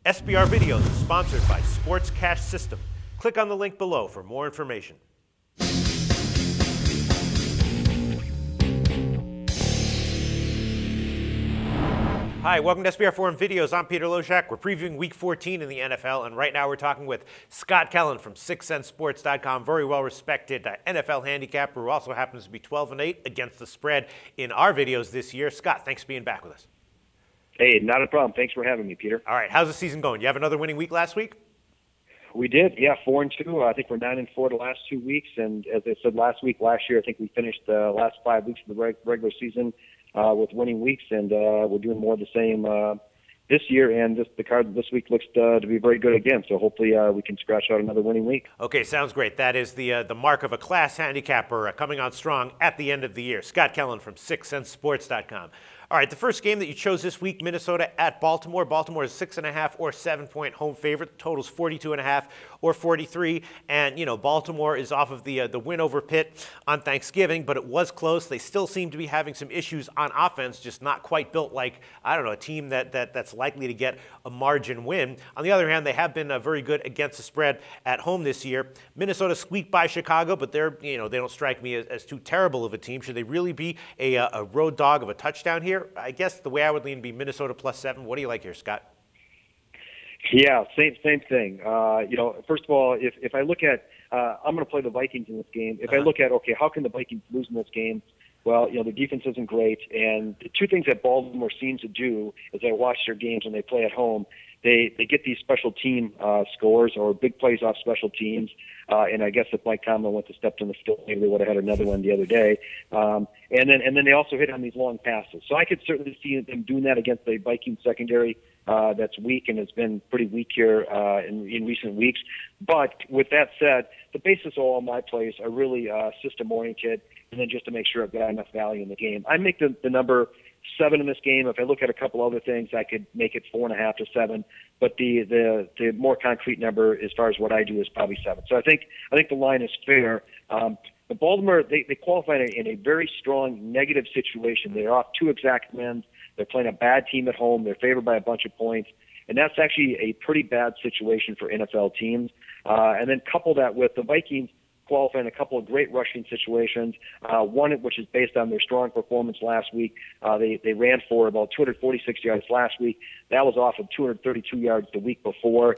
SBR Videos is sponsored by Sports Cash System. Click on the link below for more information. Hi, welcome to SBRForum Videos. I'm Peter Loshak. We're previewing Week 14 in the NFL, and right now we're talking with Scott Kellen from 6centsports.com, very well-respected NFL handicapper who also happens to be 12-8 against the spread in our videos this year. Scott, thanks for being back with us. Hey, not a problem. Thanks for having me, Peter. All right, how's the season going? You have another winning week last week? We did, yeah, 4-2. I think we're 9-4 the last 2 weeks, and as I said last year, I think we finished the last 5 weeks of the regular season with winning weeks, and we're doing more of the same this year, and the card this week looks to be very good again, so hopefully we can scratch out another winning week. Okay, sounds great. That is the mark of a class handicapper coming on strong at the end of the year. Scott Kellen from 6centsports.com. All right, the first game that you chose this week, Minnesota at Baltimore. Baltimore is 6.5 or 7-point home favorite. The total's 42.5 or 43. And, you know, Baltimore is off of the win over Pitt on Thanksgiving, but it was close. They still seem to be having some issues on offense, just not quite built like, I don't know, a team that's likely to get a margin win. On the other hand, they have been very good against the spread at home this year. Minnesota squeaked by Chicago, but they don't strike me as too terrible of a team. Should they really be a road dog of a touchdown here? I guess the way I would lean would be Minnesota +7. What do you like here, Scott? Yeah, same thing. First of all, if I look at, I'm going to play the Vikings in this game. If I look at, okay, how can the Vikings lose in this game? Well, the defense isn't great, and the two things that Baltimore seems to do is I watch their games when they play at home. They get these special team scores or big plays off special teams, and I guess if Mike Tomlin went to step in the field, maybe they would have had another one the other day. And then they also hit on these long passes. So I could certainly see them doing that against the Vikings secondary that's weak and has been pretty weak here in recent weeks. But with that said, the basis of all my plays are really system-oriented, and then just to make sure I've got enough value in the game. I make the number 7 in this game. If I look at a couple other things, I could make it 4.5 to 7. But the more concrete number, as far as what I do, is probably 7. So I think the line is fair. But Baltimore, they qualify in a very strong negative situation. They're off 2 exact wins. They're playing a bad team at home. They're favored by a bunch of points. And that's actually a pretty bad situation for NFL teams. And then couple that with the Vikings qualifying a couple of great rushing situations. One which is based on their strong performance last week. They ran for about 246 yards last week. That was off of 232 yards the week before.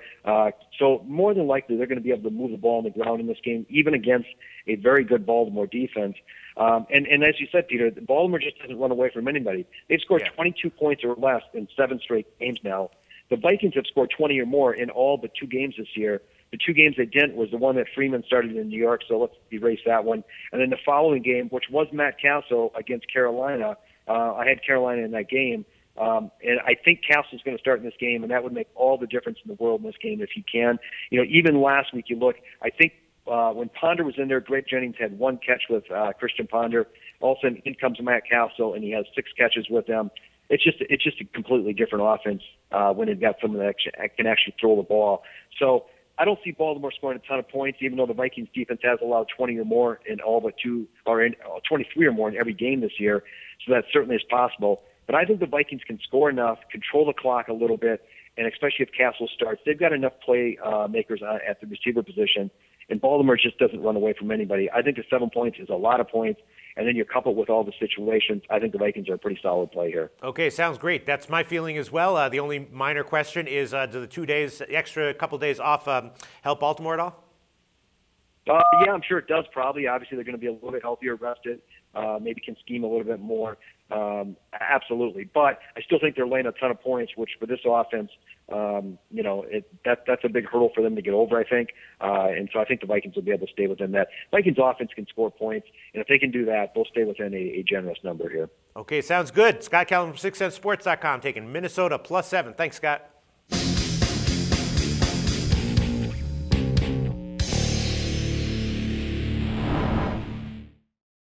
So more than likely they're going to be able to move the ball on the ground in this game, even against a very good Baltimore defense. And as you said, Peter, Baltimore just doesn't run away from anybody. They've scored 22 points or less in 7 straight games now. The Vikings have scored 20 or more in all but 2 games this year. The 2 games they didn't was the one that Freeman started in New York, so let's erase that one. And then the following game, which was Matt Castle against Carolina, I had Carolina in that game. And I think Castle's going to start in this game, and that would make all the difference in the world in this game if he can. Even last week, you look, I think when Ponder was in there, Greg Jennings had 1 catch with Christian Ponder. All of a sudden, in comes Matt Castle, and he has 6 catches with them. It's just a completely different offense when they've got someone that can actually throw the ball. So I don't see Baltimore scoring a ton of points, even though the Vikings defense has allowed 20 or more in all but 2, or in 23 or more in every game this year. So that certainly is possible. But I think the Vikings can score enough, control the clock a little bit, and especially if Castle starts, they've got enough play makers at the receiver position. And Baltimore just doesn't run away from anybody. I think the 7 points is a lot of points. And then you couple it with all the situations, I think the Vikings are a pretty solid play here. Okay, sounds great. That's my feeling as well. The only minor question is, do the 2 days, the extra couple days off help Baltimore at all? Yeah, I'm sure it does probably. Obviously, they're going to be a little bit healthier rested. Maybe can scheme a little bit more. Absolutely. But I still think they're laying a ton of points, which for this offense, that's a big hurdle for them to get over, I think. And so I think the Vikings will be able to stay within that. Vikings offense can score points, and if they can do that, they'll stay within a generous number here. Okay, sounds good. Scott Kellen from 6centsports.com taking Minnesota +7. Thanks, Scott.